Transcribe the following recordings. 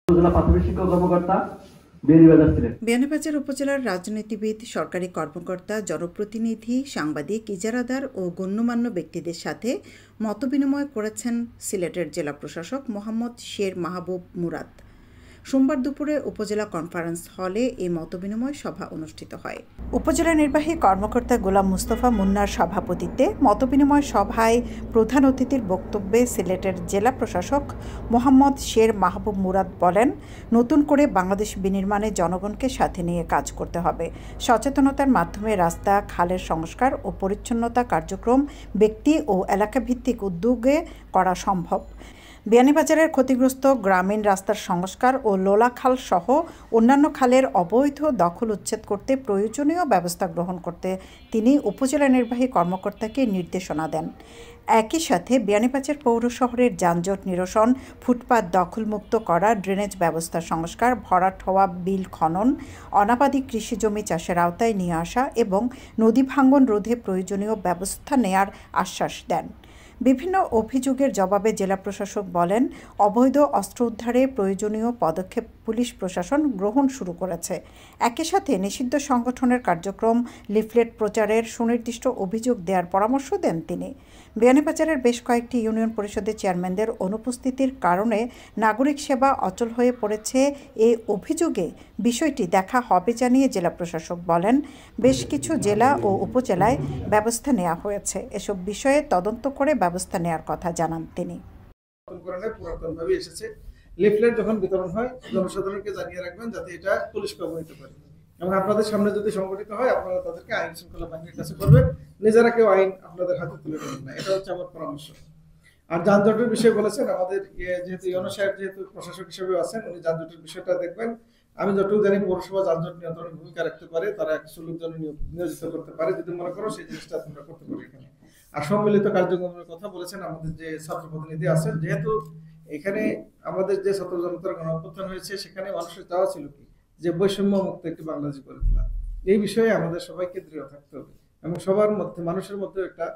উপজেলা প্রাথমিক শিক্ষা কর্মকর্তা বিয়ানীবাজার ছিলেন। বিয়ানীবাজার উপজেলার রাজনীতিবিদ, সরকারি কর্মকর্তা, জনপ্রতিনিধি, সাংবাদিক, ইজারাদার ও গণ্যমান্য ব্যক্তিদের সাথে মতবিনিময় করেছেন সিলেটের জেলা প্রশাসক মোহাম্মদ শের মাহবুব মুরাদ। সোমবার দুপুরে উপজেলা কনফারেন্স হলে এই মতবিনিময় সভা অনুষ্ঠিত হয়। উপজেলা নির্বাহী কর্মকর্তা গোলাম মুস্তফা মুন্নার সভাপতিত্বে মতবিনিময় সভায় প্রধান অতিথির বক্তব্যে সিলেটের জেলা প্রশাসক মোহাম্মদ শের মাহবুব মুরাদ বলেন, নতুন করে বাংলাদেশ বিনির্মাণে জনগণকে সাথে নিয়ে কাজ করতে হবে। সচেতনতার মাধ্যমে রাস্তা, খালের সংস্কার ও পরিচ্ছন্নতা কার্যক্রম ব্যক্তি ও এলাকাভিত্তিক উদ্যোগে করা সম্ভব। বিয়ানীবাজারের ক্ষতিগ্রস্ত গ্রামীণ রাস্তার সংস্কার ও লোলা খাল সহ অন্যান্য খালের অবৈধ দখল উচ্ছেদ করতে প্রয়োজনীয় ব্যবস্থা গ্রহণ করতে তিনি উপজেলা নির্বাহী কর্মকর্তাকে নির্দেশনা দেন। একই সাথে বিয়ানীবাজার পৌর শহরের যানজট নিরসন, ফুটপাত দখলমুক্ত করা, ড্রেনেজ ব্যবস্থা সংস্কার, ভরাট হওয়া বিল খনন, অনাবাদি কৃষিজমি চাষের আওতায় নিয়ে আসা এবং নদী ভাঙন রোধে প্রয়োজনীয় ব্যবস্থা নেয়ার আশ্বাস দেন। বিভিন্ন অভিযোগের জবাবে জেলা প্রশাসক বলেন, অবৈধ অস্ত্র উদ্ধারে প্রয়োজনীয় পদক্ষেপ পুলিশ প্রশাসন গ্রহণ শুরু করেছে। একই সাথে নিষিদ্ধ সংগঠনের কার্যক্রম, লিফলেট প্রচারের সুনির্দিষ্ট অভিযোগ দেওয়ার পরামর্শ দেন তিনি। বিয়ানীবাজারের বেশ কয়েকটি ইউনিয়ন পরিষদের চেয়ারম্যানদের অনুপস্থিতির কারণে নাগরিক সেবা অচল হয়ে পড়েছে এই অভিযোগে বিষয়টি দেখা হবে জানিয়ে জেলা প্রশাসক বলেন, বেশ কিছু জেলা ও উপজেলায় ব্যবস্থা নেওয়া হয়েছে। এসব বিষয়ে তদন্ত করে ব্যবস্থা নেওয়ার কথা জানান তিনি। পুরাতনভাবে এসেছে, লিফলেট যখন বিতরণ হয় জনসাধারণকে জানিয়ে রাখবেন যাতে এটা পুলিশ ব্যবহৃত করে, এবং আপনাদের সামনে যদি সংগঠিত হয় আপনারা তাদেরকে আইন শৃঙ্খলা বাহিনীর কাছে করবেন, নিজেরা কেউ আইন আপনাদের হাতে তুলে নেবেন না। এটা হচ্ছে আমার পরামর্শ। আর যানজটের বিষয়ে বলেছেন, আমাদের যেহেতু ইউনো সাহেব যেহেতু প্রশাসক হিসেবে আছেন, উনি যানজটের বিষয়টা দেখবেন। আমি যতটুকু জানি পৌরসভা যানজট নিয়ন্ত্রণের ভূমিকা রাখতে পারে, তারা 100 লোকজন নিয়োজিত করতে পারে যদি মনে করো সেই জিনিসটা তোমরা করতে পারো। এখানে আর সম্মিলিত কার্যক্রমের কথা বলেছেন আমাদের যে ছাত্র প্রতিনিধি আছেন, যেহেতু এখানে আমাদের যে ছাত্র জনতার গণঅভ্যুত্থান হয়েছে সেখানে মানুষের চাওয়া ছিল কি যে বৈষম্য মুক্ত একটি বাংলাদেশ গড়ে তোলা। এই বিষয়ে আমাদের সবাইকে দৃঢ় থাকতে হবে এবং সবার মধ্যে মানুষের মধ্যে একটা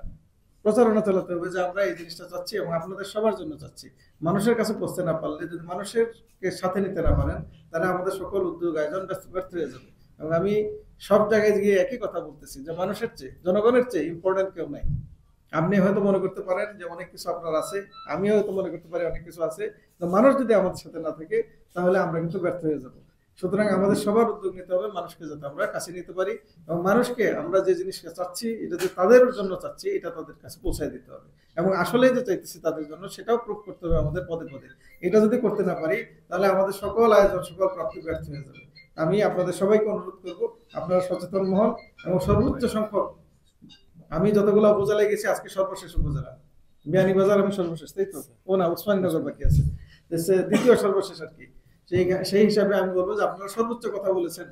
প্রচারণা চালাতে হবে যে আমরা এই জিনিসটা চাচ্ছি এবং আপনাদের সবার জন্য চাচ্ছি। মানুষের কাছে পৌঁছতে না পারলে, যদি মানুষের সাথে নিতে না পারেন, তাহলে আমাদের সকল উদ্যোগ আয়োজন ব্যর্থ হয়ে যাবে। এবং আমি সব জায়গায় গিয়ে একই কথা বলতেছি যে মানুষের চেয়ে, জনগণের চেয়ে ইম্পর্টেন্ট কেউ নাই। আপনি হয়তো মনে করতে পারেন যে অনেক কিছু আপনার আছে, আমি হয়তো মনে করতে পারি অনেক কিছু আছে, তো মানুষ যদি আমাদের সাথে না থাকে তাহলে আমরা কিন্তু ব্যর্থ হয়ে যাব। সুতরাং আমাদের সবার উদ্যোগ নিতে হবে মানুষকে যাতে আমরা কাছে নিতে পারি, এবং মানুষকে আমরা যে জিনিসটা চাচ্ছি এটা যে তাদের জন্য চাচ্ছি এটা তাদের কাছে পৌঁছায় দিতে হবে, এবং আসলে যে চাইতেছি তাদের জন্য সেটাও প্রুভ করতে হবে আমাদের পদে পদে। এটা যদি করতে না পারি তাহলে আমাদের সকল আয়োজন, সকল প্রাপ্তি ব্যর্থ হয়ে যাবে। আমি আপনাদের সবাইকে অনুরোধ করবো আপনারা সচেতন হন এবং সর্বোচ্চ সংখ্যক, আমি যতগুলো উপজেলায় গেছি আজকে সর্বশেষ উপজেলা বিয়ানীবাজার, আমি সর্বশেষ, তাই তো? ও না, উসমানীনগর বাকি আছে, দ্বিতীয় সর্বশেষ আর কি। সেই হিসাবে আমি বলবো যে আপনারা সর্বোচ্চ কথা বলেছেন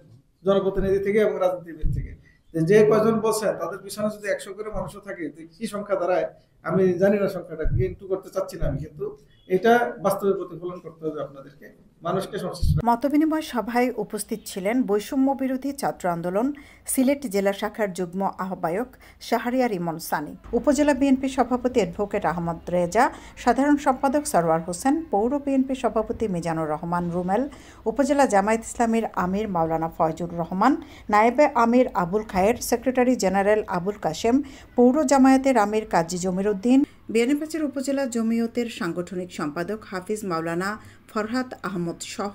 জনপ্রতিনিধি থেকে এবং রাজনীতিবিদ থেকে। যে কয়জন বলছেন তাদের পিছনে যদি 100 করে মানুষও থাকে, কি সংখ্যা দাঁড়ায় আমি জানি না, সংখ্যাটা কিন্তু করতে চাচ্ছি না আমি, কিন্তু এটা বাস্তবে প্রতিফলন করতে হবে আপনাদেরকে, মানুষকে সংশ্লিষ্ট। মতবিনিময় সভায় উপস্থিত ছিলেন বৈষম্য বিরোধী ছাত্র আন্দোলন সিলেট জেলা শাখার যুগ্ম আহ্বায়ক শাহরিয়ার ইমন সানি, উপজেলা বিএনপি সভাপতি অ্যাডভোকেট আহমদ রেজা, সাধারণ সম্পাদক সরওয়ার হোসেন, পৌর বিএনপি সভাপতি মিজানুর রহমান রুমেল, উপজেলা জামায়াত ইসলামীর আমির মাওলানা ফয়জুর রহমান, নায়েবে আমির আবুল খায়ের, সেক্রেটারি জেনারেল আবুল কাশেম, পৌর জামায়াতের আমির কাজী জমির উদ্দিন, বিয়ানীবাজার উপজেলা জমিয়তের সাংগঠনিক সম্পাদক হাফিজ মাওলানা ফরহাদ আহমদ সহ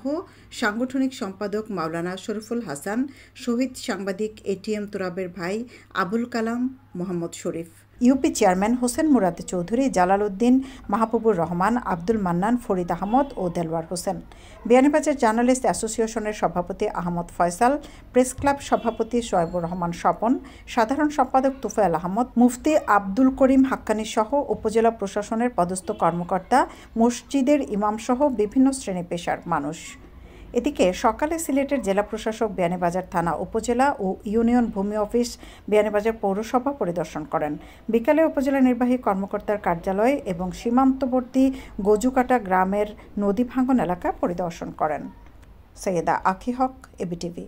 সাংগঠনিক সম্পাদক মাওলানা শরীফুল হাসান, শহীদ সাংবাদিক এটিএম তুরাবের ভাই আবুল কালাম মোহাম্মদ শরীফ, ইউপি চেয়ারম্যান হোসেন মুরাদ চৌধুরী, জালাল উদ্দিন, মাহবুবুর রহমান, আব্দুল মান্নান, ফরিদ আহমদ ও দেলওয়ার হোসেন, বিয়ানীবাজার জার্নালিস্ট অ্যাসোসিয়েশনের সভাপতি আহমদ ফয়সাল, প্রেস ক্লাব সভাপতি শোয়েবুর রহমান স্বপন, সাধারণ সম্পাদক তুফায়েল আহমদ, মুফতি আব্দুল করিম হাক্কানি সহ উপজেলা প্রশাসনের পদস্থ কর্মকর্তা, মসজিদের ইমাম সহ বিভিন্ন শ্রেণী পেশার মানুষ। এদিকে সকালে সিলেটের জেলা প্রশাসক বিয়ানীবাজার থানা, উপজেলা ও ইউনিয়ন ভূমি অফিস, বিয়ানীবাজার পৌরসভা পরিদর্শন করেন। বিকালে উপজেলা নির্বাহী কর্মকর্তার কার্যালয় এবং সীমান্তবর্তী গজুকাটা গ্রামের নদী ভাঙন এলাকা পরিদর্শন করেন। সৈয়দা আখি হক, এবিটিভি।